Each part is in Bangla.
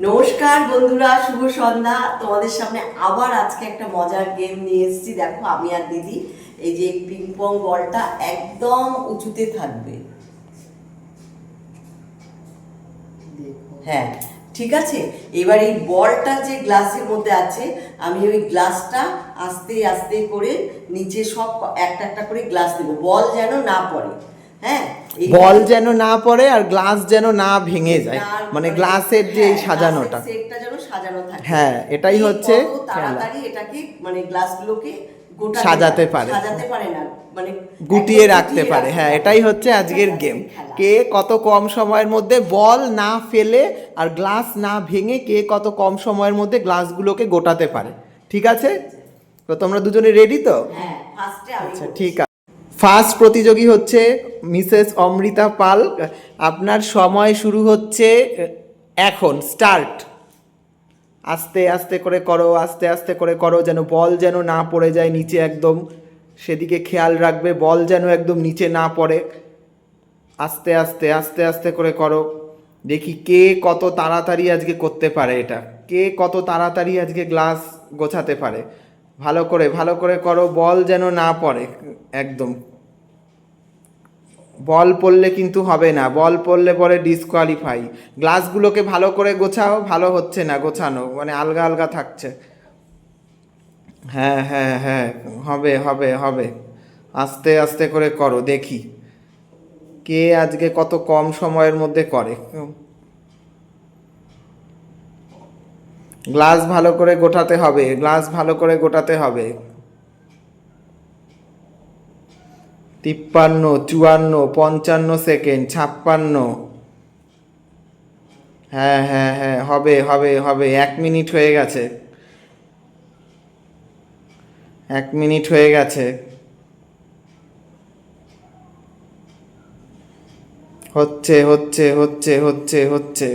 নমস্কার বন্ধুরা, শুভ সন্ধ্যা। তোমাদের সামনে আবার আজকে একটা মজার গেম নিয়ে এসেছি। দেখো, আমি আর দিদি, এই যে পিং পং বলটা একদম উঁচুতে থাকবে। হ্যাঁ, ঠিক আছে। এবার এই বলটা যে গ্লাসের মধ্যে আছে, আমি ওই গ্লাসটা আস্তে আস্তে করে নিচে সব একটা একটা করে গ্লাস দেবো, বল যেন না পড়ে। হ্যাঁ, বল যেন না পড়ে আর গ্লাস যেন না ভেঙে যায়, মানে গ্লাসের যে সাজানোটা, সেটটা যেন সাজানো থাকে। হ্যাঁ, এটাই হচ্ছে তাড়াতাড়ি এটাকে মানে গ্লাসগুলোকে সাজাতে পারে, সাজাতে পারে না, মানে গুটিয়ে রাখতে পারে। হ্যাঁ, এটাই হচ্ছে আজকের গেম। কে কত কম সময়ের মধ্যে বল না ফেলে আর গ্লাস না ভেঙে কে কত কম সময়ের মধ্যে গ্লাসগুলোকে গোটাতে পারে। ঠিক আছে, তো তোমরা দুজনে রেডি তো? হ্যাঁ, ফার্স্টে আমি আচ্ছা, ঠিক আছে। ফার্স্ট প্রতিযোগী হচ্ছে মিসেস অমৃতা পাল। আপনার সময় শুরু হচ্ছে এখন। স্টার্ট। আস্তে আস্তে করে করো, আস্তে আস্তে করে করো, যেন বল যেন না পড়ে যায় নিচে একদম, সেদিকে খেয়াল রাখবে, বল যেন একদম নিচে না পড়ে। আস্তে আস্তে আস্তে আস্তে করে করো, দেখি কে কত তাড়াতাড়ি আজকে করতে পারে এটা, কে কত তাড়াতাড়ি আজকে গ্লাস গোছাতে পারে। ভালো করে করো, বল যেন না পড়ে একদম। বল পড়লে কিন্তু হবে না, বল পড়লে পরে ডিসকোয়ালিফাই। গ্লাসগুলোকে ভালো করে গোছাও, ভালো হচ্ছে না গোছানো, মানে আলগা আলগা থাকছে। হ্যাঁ হ্যাঁ হ্যাঁ, হবে হবে হবে। আস্তে আস্তে করে করো, দেখি কে আজকে কত কম সময়ের মধ্যে করে। গ্লাস ভালো করে গোটাতে হবে, গ্লাস ভালো করে গোটাতে হবে। 53, 54, 55 সেকেন্ড, 56। হ্যাঁ হ্যাঁ হ্যাঁ, হবে হবে হবে। 1 মিনিট হয়ে গেছে, 1 মিনিট হয়ে গেছে। হচ্ছে হচ্ছে হচ্ছে হচ্ছে হচ্ছে।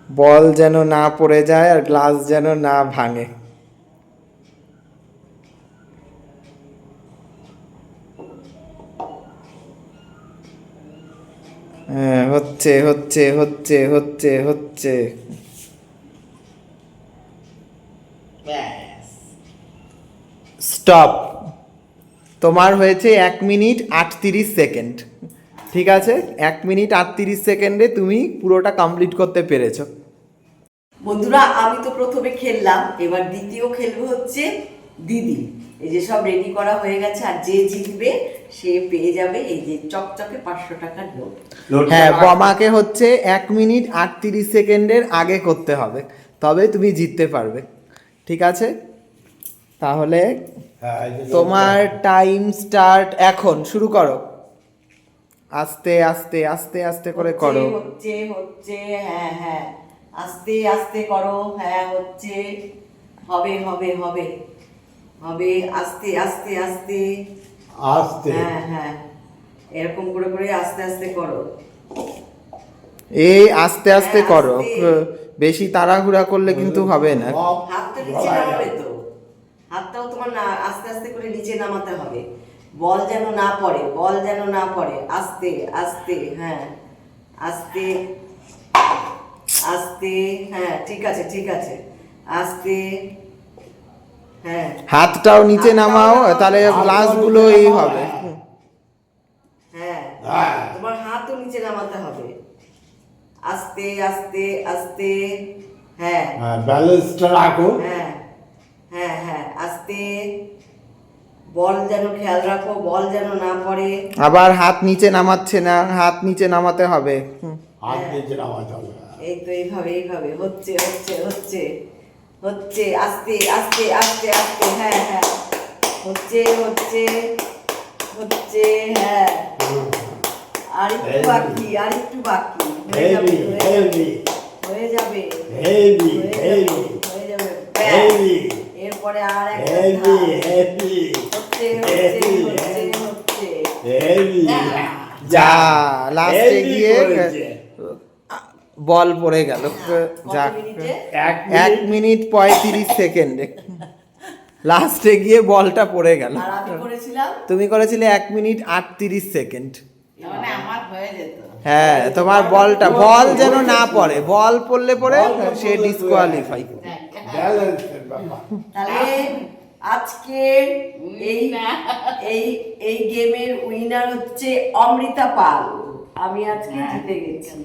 বল যেন না পড়ে যায় আর গ্লাস যেন না ভাঙে। হ্যাঁ, হচ্ছে হচ্ছে হচ্ছে হচ্ছে হচ্ছে। স্টপ। তোমার হয়েছে 1 মিনিট 38 সেকেন্ড। ঠিক আছে, 1 মিনিট 38 সেকেন্ডে তুমি পুরোটা কমপ্লিট করতে পেরেছো। বন্ধুরা, আমি তো প্রথমে খেললাম, এবার দ্বিতীয় খেলবো হচ্ছে দিদি। এই যে সব রেডি করা হয়ে গেছে, আর যে জিতবে সে পেয়ে যাবে এই যে চকচকে 500 টাকার নোট। হ্যাঁ, বমাকে হচ্ছে 1 মিনিট 38 সেকেন্ডের আগে করতে হবে, তবে তুমি জিততে পারবে। ঠিক আছে, তাহলে তোমার টাইম স্টার্ট এখন। শুরু করো, আস্তে আস্তে আস্তে আস্তে করে করো। হচ্ছে হচ্ছে, হ্যাঁ হ্যাঁ, আস্তে আস্তে করো। হ্যাঁ, হচ্ছে, হবে হবে হবে হবে, আস্তে আস্তে আস্তে আস্তে। হ্যাঁ হ্যাঁ, এরকম করে করে আস্তে আস্তে করো। এই আস্তে আস্তে হ্যাঁ, করো, আস্তে। বেশি তাড়াহুড়া করলে কিন্তু হবে না। হাতটা নিচে নামাবে তো, হাতটাও তোমার না আস্তে আস্তে করে নিচে নামাতে হবে। বল যেন না পড়ে, বল যেন না পড়ে। আস্তে আস্তে, হ্যাঁ, আস্তে আস্তে, হ্যাঁ, ঠিক আছে ঠিক আছে, আস্তে, হ্যাঁ। হাতটাও নিচে নামাও, তাহলে গ্লাসগুলো এই হবে। হ্যাঁ, হ্যাঁ। তোমার হাতও নিচে নামাতে হবে। আস্তে আস্তে আস্তে, হ্যাঁ ব্যালেন্সটা রাখো। হ্যাঁ হ্যাঁ হ্যাঁ, আস্তে। বল যেন খেয়াল রাখো, বল যেন না পড়ে। আবার হাত নিচে নামাচ্ছে না, হাত নিচে নামাতে হবে। হাত নিচে নামাতে হবে। এই তো এইভাবে এইভাবে হচ্ছে হচ্ছে হচ্ছে হচ্ছে, আস্তে আস্তে আস্তে আস্তে, হ্যাঁ হ্যাঁ, হচ্ছে হচ্ছে হচ্ছে, হ্যাঁ। আর একটু বাকি, আর একটু বাকি, হয়ে যাবে হেভি হেভি হয়ে যাবে হেভি হেভি হয়ে যাবে। হেভি এরপরে আর একটা হেভি ধাপ। হেভি হচ্ছে হচ্ছে হচ্ছে হচ্ছে, হেভি। যা লাস্টে হেভি গিয়ে করেছে। বল পড়ে গেল। কত যাক, মিনিটে? 1 মিনিট 35 সেকেন্ডে লাস্টে গিয়ে বলটা পড়ে গেল। আর আমি করেছিলাম তুমি করেছিলে 1 মিনিট 38 সেকেন্ড। মানে আমার হয়ে যেত। হ্যাঁ তোমার বলটা বল যেন না পড়ে, বল পড়লে পরে সে ডিসকোয়ালিফাই। ব্যালেন্সের ব্যাপার। তাহলে আজকে এই এই এই গেমের উইনার হচ্ছে অমৃতা পাল। আমি আজকে জিতে গেছি।